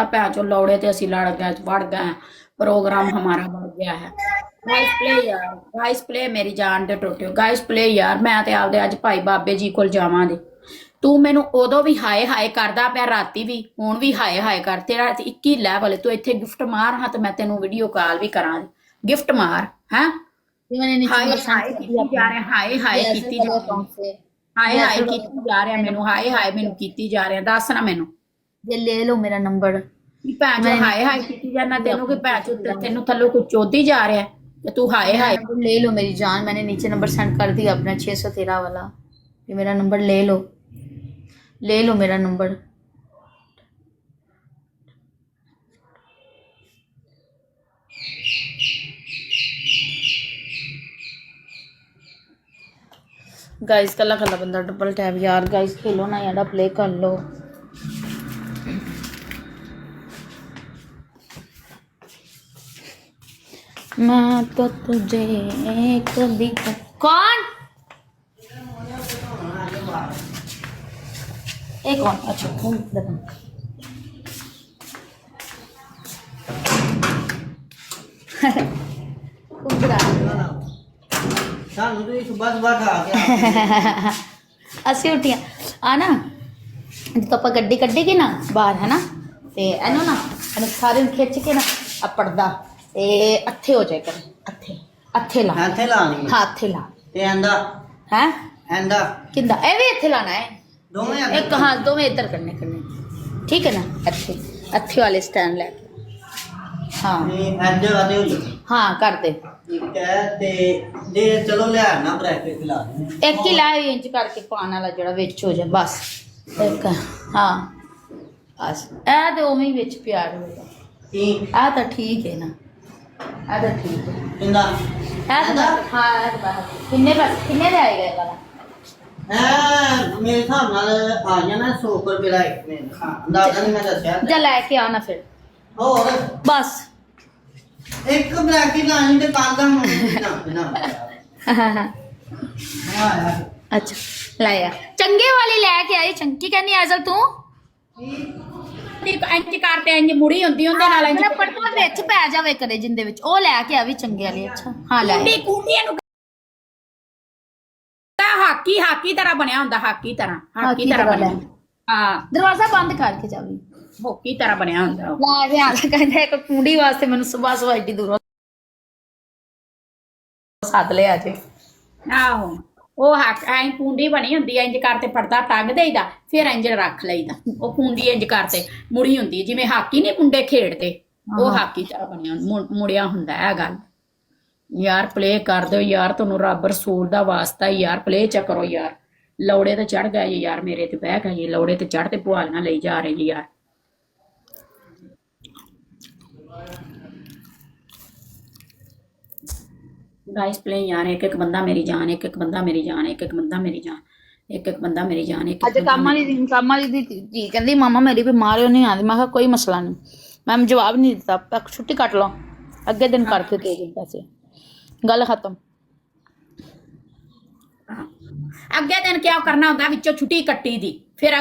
पता पैचो लौड़े ते असी लड़ गए बढ़ गए प्रोग्राम हमारा बढ़ गया है गाइस प्ले यार गाइस प्ले मेरी जान दे टोटियो गाइस प्ले यार मैं ते आपदे अज भाई बाबे जी कोल जावांगे तू मैनू उदों भी हाय हाय करदा पिया राती भी हुण भी हाय हाय कर तेरा 21 लेवल तू इत्थे गिफ्ट मार हां ते मैं तेनू वीडियो कॉल भी करां गिफ्ट मार हैं मैंने नीचे हाय नंबर सेंड हाय कर दिया कीती जा रहे हाय हाय कीती जा वाले रहे अकाउंट से। हाय हाय एयरटेल वाले कीती जा रहे मैनू हाय हाय मैनू कीती जा रहे दस ना मैनू ये ले लो मेरा नंबर। की भैन चो हाय हाय कीती जाना तेनू कि भैन चो तेनू थल्लों कोई चोदी जा रहा है ते तू हाय मेरा हाय नंबर ले लो मेरी जान, मैंने नीचे नंबर सेंड कर दिया अपना 613 वाला। ये मेरा नंबर ले लो मेरा नंबर। गाइस कला कला बंदा डबल टैप यार गाइस खेलो ना यार प्ले कर लो। मैं तो तुझे कभी कौन एक कौन अच्छा कौन देखो ਸਾਨੂੰ ਤੁਸੀਂ ਸੁਬਾ ਸੁਬਾ ਖਾ ਕੇ ਅਸੀਂ ਉੱਠੀਆਂ ਆ ਨਾ ਜਦੋਂ ਆਪਾਂ ਗੱਡੀ ਕੱਢੇਗੀ ਨਾ ਬਾਹਰ ਹੈ ਨਾ ਤੇ ਇਹਨੂੰ ਸਾਰੇ ਨੂੰ ਖਿੱਚ ਕੇ ਨਾ ਆ ਪੜਦਾ ਤੇ ਅੱਥੇ ਹੋ ਜਾਏ ਕਰੇ ਅੱਥੇ ਲਾ ਇੱਥੇ ਲਾਣੀ ਹਾਂ ਇੱਥੇ ਲਾ ਤੇ ਆਂਦਾ ਹੈ ਆਂਦਾ ਕਿੰਦਾ ਇਹ ਵੀ ਇੱਥੇ ਲਾਣਾ ਹੈ ਦੋਵੇਂ ਇੱਕ ਹਾਂ ਦੋਵੇਂ ਇੱਧਰ ਕਰਨੇ ਠੀਕ ਹੈ ਨਾ ਇੱਥੇ ਵਾਲੇ ਸਟੈਂਡ ਲੈ ਕੇ ਹਾਂ ਤੇ ਇੱਧਰ ਆਦੇ ਹੋ ਜਾਓ ਹਾਂ ਕਰ ਦੇ ਠੀਕ ਹੈ ਤੇ ਜੇ ਚਲੋ ਲਿਆ ਨਾ ਬ੍ਰੈਕਟ ਲਾ ਦੇ ਇੱਕ ਹੀ ਲਾ ਇੰਚ ਕਰਕੇ ਪਾਣ ਵਾਲਾ ਜਿਹੜਾ ਵਿੱਚ ਹੋ ਜਾ ਬਸ ਇੱਕ ਹਾਂ ਬਸ ਇਹ ਤੇ ਉਵੇਂ ਹੀ ਵਿੱਚ ਪਿਆਰ ਹੋਏਗਾ ਕੀ ਆ ਤਾਂ ਠੀਕ ਹੈ ਨਾ ਆ ਤਾਂ ਠੀਕ ਹੈ ਇੰਦਾ ਇਹ ਤਾਂ ਹਾਂ ਇਹ ਤਾਂ ਬਾਹਰ ਕਿੰਨੇ ਦਾ ਆਏਗਾ ਇਹ ਵਾਲਾ ਮੇਰੇ ਹਿਸਾਬ ਨਾਲ ਆ ਜਾਣਾ 100 ਰੁਪਏ ਦਾ ਇੱਕ ਮਿੰਟ ਹਾਂ ਅੰਦਾਜ਼ਾ ਨਹੀਂ ਮੈਂ ਦੱਸਿਆ ਜਾ ਲੈ ਕੇ ਆਣਾ ਫਿਰ ਹੋਰ ਬਸ ਇੱਕ ਬ੍ਰੈਕਟ ਲਾਣੀ ਤੇ ਕਾਂਦਾ ਨਾ ਹਾਂ ਅੱਛਾ ਲੈ ਆ ਚੰਗੇ ਵਾਲੀ ਲੈ ਕੇ ਆਈ ਚੰਗੀ ਕਹਿੰਦੀ ਐਜ਼ਲ ਤੂੰ ਇੰਜ ਕਰਤੇ ਇੰਜ ਮੁੜੀ ਹੁੰਦੀ ਉਹਦੇ ਨਾਲ ਇੰਜ ਮੇਰਾ ਪੜਦਾ ਵਿੱਚ ਪੈ ਜਾਵੇ ਕਰੇ ਜਿੰਦੇ ਵਿੱਚ ਉਹ ਲੈ ਕੇ ਆਵੀ ਚੰਗੇ ਵਾਲੀ ਅੱਛਾ ਹਾਂ ਲੈ ਕੁੰਡੀ ਕੁੰਡੀਆਂ ਨੂੰ ਹਾਕੀ ਤਰ੍ਹਾਂ ਬਣਿਆ ਹੁੰਦਾ ਹਾਕੀ ਤਰ੍ਹਾਂ ਬਣਿਆ ਹਾਂ ਦਰਵਾਜ਼ਾ ਬੰਦ ਕਰਕੇ ਜਾਵੀ ਹੋਕੀ ਤਰ੍ਹਾਂ ਬਣਿਆ ਹੁੰਦਾ ਲੈ ਕੇ ਆ ਕਹਿੰਦਾ ਇੱਕ ਕੁੰਡੀ ਵਾਸਤੇ ਮੈਨੂੰ ਸਵੇਰ ਸਵੇਰ ਏਡੀ ਦੂਰੋਂ ਸੱਦ ਲਿਆ ਜੇ ਆਹੋ ਉਹ ਐਂ ਕੁੰਡੀ ਬਣੀ ਹੁੰਦੀ ਐ ਇੰਜ ਕਰਤੇ ਪਰਦਾ ਟੰਗ ਦੇਈਦਾ ਫਿਰ ਇੰਜ ਰੱਖ ਲਈਦਾ ਉਹ ਕੁੰਡੀ ਇੰਜ ਕਰਤੇ ਮੁੜੀ ਹੁੰਦੀ ਜਿਵੇਂ ਹਾਕੀ ਨਹੀਂ ਮੁੰਡੇ ਖੇਡਦੇ ਉਹ ਹਾਕੀ ਤਰ੍ਹਾਂ ਬਣਿਆ ਮੁੜਿਆ ਹੁੰਦਾ ਇਹ ਗੱਲ ਯਾਰ ਪਲੇ ਕਰ ਦਿਓ ਯਾਰ ਤੁਹਾਨੂੰ ਰੱਬ ਰਸੂਲ ਦਾ ਵਾਸਤਾ ਯਾਰ ਪਲੇ ਚ ਕਰੋ ਯਾਰ ਲੌੜੇ ਤੇ ਚੜ ਗਏ ਯਾਰ ਮੇਰੇ ਤੇ ਬਹਿ ਗਏ ਲੌੜੇ ਤੇ ਚੜ ਤੇ ਪੁਆਲੀਆਂ ਲਈ ਜਾ ਰਹੇ ਯਾਰ गाइस प्ले यार एक बंदा मेरी जान एक बंदा मेरी जान एक बंदा मेरी जान एक बंदा मेरी जान एक ਅੱਜ ਕੰਮ ਵਾਲੀ ਦੀ ਜੀ ਕਹਿੰਦੀ ਮਾਮਾ ਮੇਰੀ ਬਿਮਾਰ ਹੋ ਨਹੀਂ ਆਂਦੀ ਮੈਂ ਕਿਹਾ ਕੋਈ ਮਸਲਾ ਨਹੀਂ ਮੈਂ ਜਵਾਬ ਨਹੀਂ ਦਿੱਤਾ ਛੁੱਟੀ ਕੱਟ ਲਓ ਅੱਗੇ ਦਿਨ ਕਰਕੇ ਦੇ ਦੇ ਪੈਸੇ ਗੱਲ ਖਤਮ ਅੱਗੇ ਦਿਨ ਕੀ ਕਰਨਾ ਹੁੰਦਾ ਵਿੱਚੋਂ ਛੁੱਟੀ ਕੱਟੀ ਦੀ ਫਿਰ